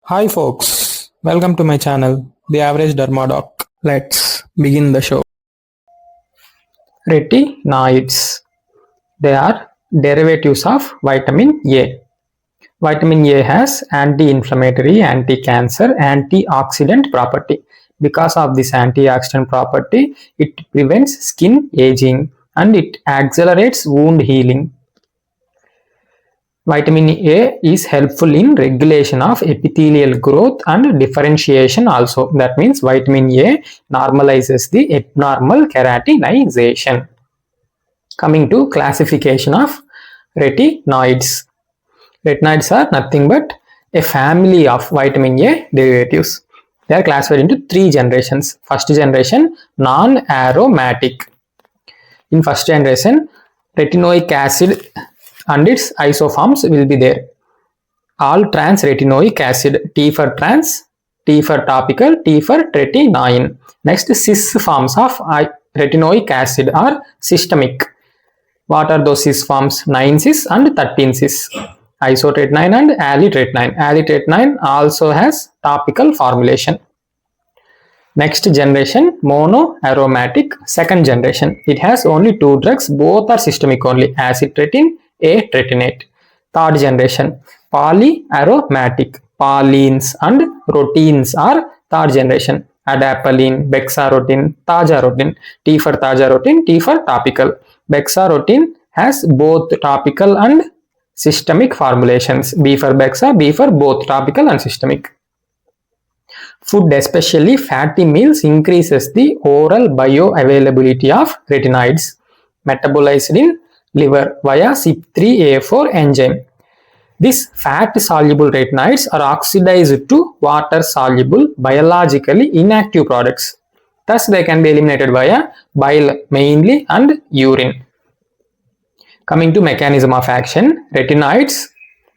Hi folks, welcome to my channel, The Average Dermadoc. Let's begin the show. Retinoids. They are derivatives of vitamin A. Vitamin A has anti-inflammatory, anti-cancer, antioxidant property. Because of this antioxidant property, it prevents skin aging and it accelerates wound healing. Vitamin A is helpful in regulation of epithelial growth and differentiation also. That means vitamin A normalizes the abnormal keratinization. Coming to classification of retinoids. Retinoids are nothing but a family of vitamin A derivatives. They are classified into three generations. First generation, non-aromatic. In first generation, retinoic acid and its isoforms will be there. All trans retinoic acid, T for trans, T for topical, T for tretinoin. Next, cis forms of retinoic acid are systemic. What are those cis forms? 9 cis and 13 cis. Isotretinoin and alitretinoin. Alitretinoin also has topical formulation. Next generation, monoaromatic, second generation. It has only two drugs, both are systemic only, acitretin, A-tretinate. Third generation, polyaromatic, polines and rotines are third generation. Adapalene, bexarotin, tajarotin. T for tajarotin, T for topical. Bexarotin has both topical and systemic formulations. B for bexa, B for both topical and systemic. Food, especially fatty meals, increases the oral bioavailability of retinoids metabolized in liver via CYP3A4 enzyme. These fat-soluble retinoids are oxidized to water-soluble, biologically inactive products. Thus, they can be eliminated via bile mainly and urine. Coming to mechanism of action, retinoids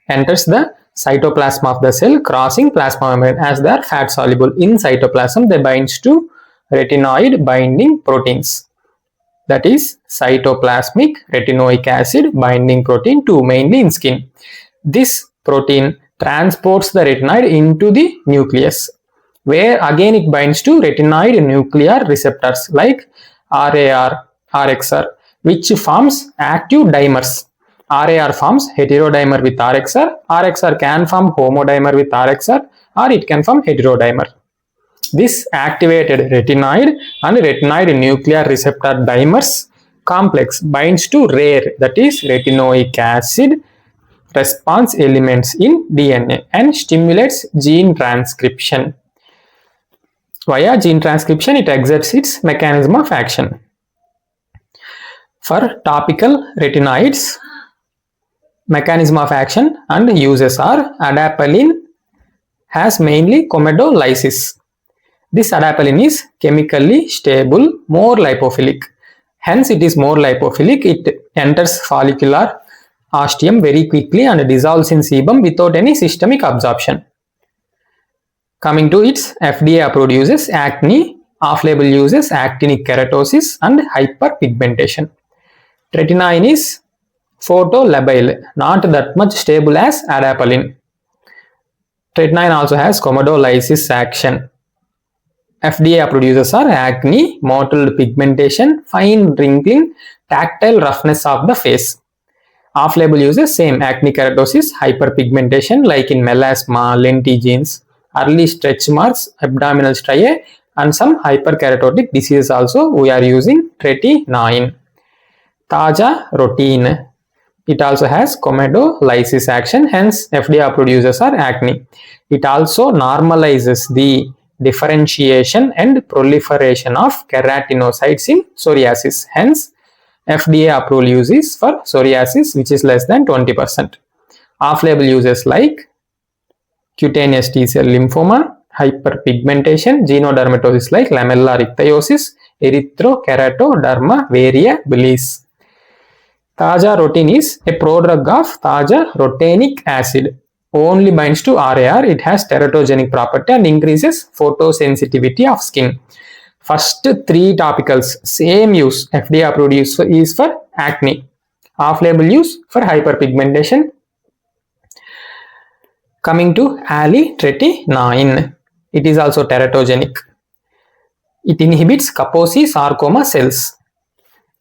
enters the cytoplasm of the cell crossing plasma membrane. As they are fat soluble in cytoplasm, they binds to retinoid binding proteins. That is cytoplasmic retinoic acid binding protein 2, mainly in skin. This protein transports the retinoid into the nucleus, where again it binds to retinoid nuclear receptors like RAR, RXR, which forms active dimers. RAR forms heterodimer with RXR. RXR can form homodimer with RXR, or it can form heterodimer. This activated retinoid and retinoid nuclear receptor dimers complex binds to rare, that is retinoic acid response elements in DNA and stimulates gene transcription. Via gene transcription, it exerts its mechanism of action. For topical retinoids, mechanism of action and uses are adapalene has mainly comedolysis. This adapalene is chemically stable, more lipophilic. Hence, it is more lipophilic. It enters follicular ostium very quickly and dissolves in sebum without any systemic absorption. Coming to its FDA approved uses, acne, off-label uses, actinic keratosis and hyperpigmentation. Tretinoin is photolabile, not that much stable as adapalene. Tretinoin also has comedolysis action. FDA approved uses are acne, mottled pigmentation, fine wrinkling, tactile roughness of the face. Off-label uses same, acne keratosis, hyperpigmentation like in melasma, lentigenes, early stretch marks, abdominal striae and some hyperkeratotic diseases also we are using tretinoin. Tajarotin. It also has comedolysis action, hence FDA approved uses are acne. It also normalizes the differentiation and proliferation of keratinocytes in psoriasis. Hence, FDA approval uses for psoriasis, which is less than 20%. Off-label uses like cutaneous T-cell lymphoma, hyperpigmentation, genodermatosis like lamellar ichthyosis, erythrokeratoderma variabilis. Tajarotin is a prodrug of tajarotenic acid. Only binds to RAR. It has teratogenic property and increases photosensitivity of skin. First three topicals, same use. FDA approved use is for acne. Off-label use for hyperpigmentation. Coming to alitretinoin, it is also teratogenic. It inhibits Kaposi sarcoma cells.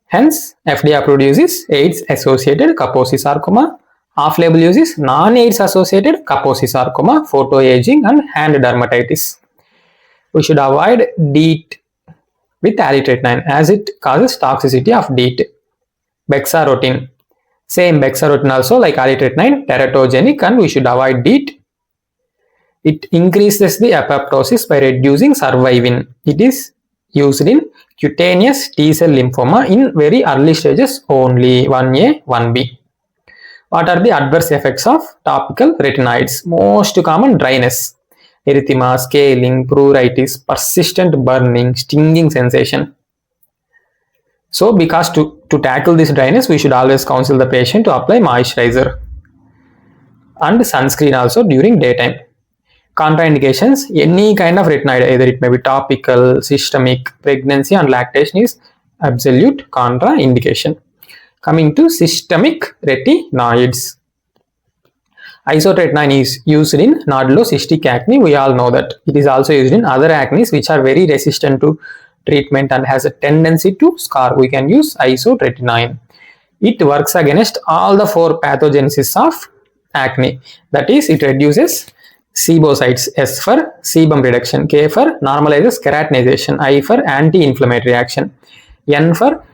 Hence, FDA approved use is AIDS-associated Kaposi sarcoma. Off-label use is non-AIDS-associated Kaposi sarcoma, photoaging, and hand dermatitis. We should avoid DEET with alitretinoin as it causes toxicity of DEET. Bexarotene. Same bexarotene also like alitretinoin, teratogenic, and we should avoid DEET. It increases the apoptosis by reducing survivin. It is used in cutaneous T-cell lymphoma in very early stages only, 1A, 1B. What are the adverse effects of topical retinoids? Most common dryness, erythema, scaling, pruritus, persistent burning, stinging sensation. So because to tackle this dryness, we should always counsel the patient to apply moisturizer and sunscreen also during daytime. Contraindications, any kind of retinoid, either it may be topical, systemic, pregnancy and lactation is absolute contraindication. Coming to systemic retinoids. Isotretinoin is used in nodulocystic acne. We all know that. It is also used in other acnes which are very resistant to treatment and has a tendency to scar. We can use isotretinoin. It works against all the 4 pathogenesis of acne. That is, it reduces sebocytes, S for sebum reduction, K for normalizes keratinization, I for anti-inflammatory action, N for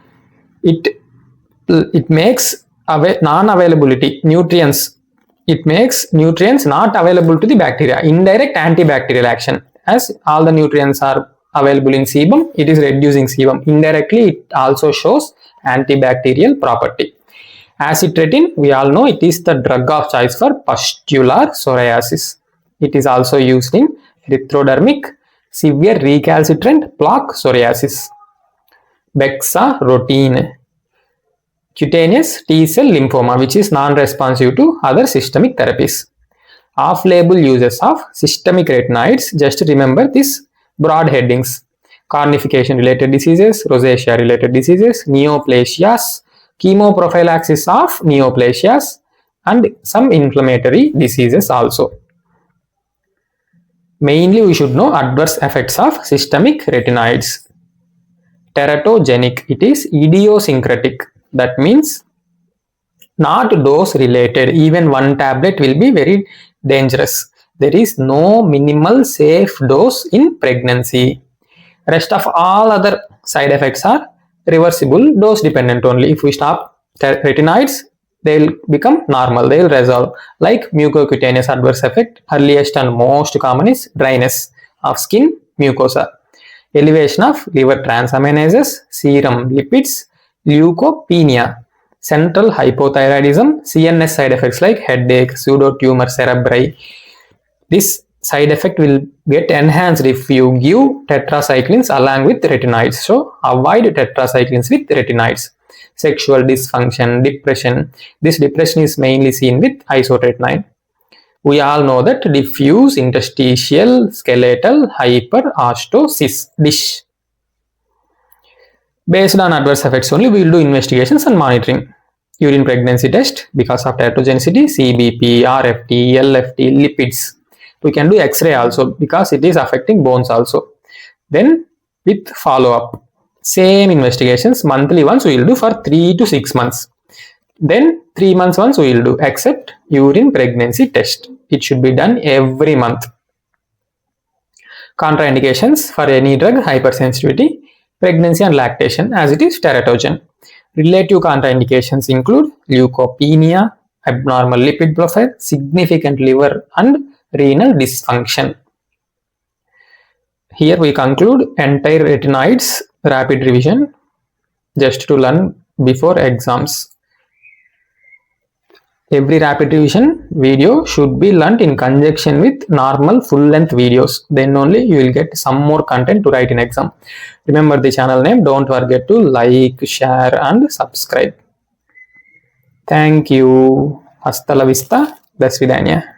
it makes non-availability nutrients. It makes nutrients not available to the bacteria, indirect antibacterial action. As all the nutrients are available in sebum, it is reducing sebum. Indirectly, it also shows antibacterial property. Acitretin, we all know it is the drug of choice for pustular psoriasis. It is also used in erythrodermic severe recalcitrant plaque psoriasis. Bexarotene, cutaneous T-cell lymphoma, which is non-responsive to other systemic therapies. Off-label uses of systemic retinoids, just remember these broad headings: cornification-related diseases, rosacea-related diseases, neoplasias, chemoprophylaxis of neoplasias, and some inflammatory diseases also. Mainly, we should know adverse effects of systemic retinoids. Teratogenic, it is idiosyncratic. That means not dose related. Even one tablet will be very dangerous. There is no minimal safe dose in pregnancy. Rest of all other side effects are reversible, dose dependent only. If we stop retinoids, they will become normal, they will resolve. Like mucocutaneous adverse effect, earliest and most common is dryness of skin mucosa, elevation of liver transaminases, serum lipids, leukopenia, central hypothyroidism, CNS side effects like headache, pseudotumor cerebri. This side effect will get enhanced if you give tetracyclines along with retinoids. So avoid tetracyclines with retinoids. Sexual dysfunction, depression. This depression is mainly seen with isotretinoin. We all know that diffuse interstitial skeletal hyperostosis, DISH. Based on adverse effects only, we will do investigations and monitoring. Urine pregnancy test because of teratogenicity, CBP, RFT, LFT, lipids. We can do X-ray also because it is affecting bones also. Then with follow-up, same investigations, monthly once we will do for 3 to 6 months. Then 3 months once we will do, except urine pregnancy test. It should be done every month. Contraindications for any drug: hypersensitivity, pregnancy and lactation, as it is teratogen. Relative contraindications include leukopenia, abnormal lipid profile, significant liver and renal dysfunction. Here we conclude entire retinoids rapid revision just to learn before exams. Every rapid revision video should be learnt in conjunction with normal full-length videos. Then only you will get some more content to write in exam. Remember the channel name. Don't forget to like, share and subscribe. Thank you. Hasta la vista. Das vidania.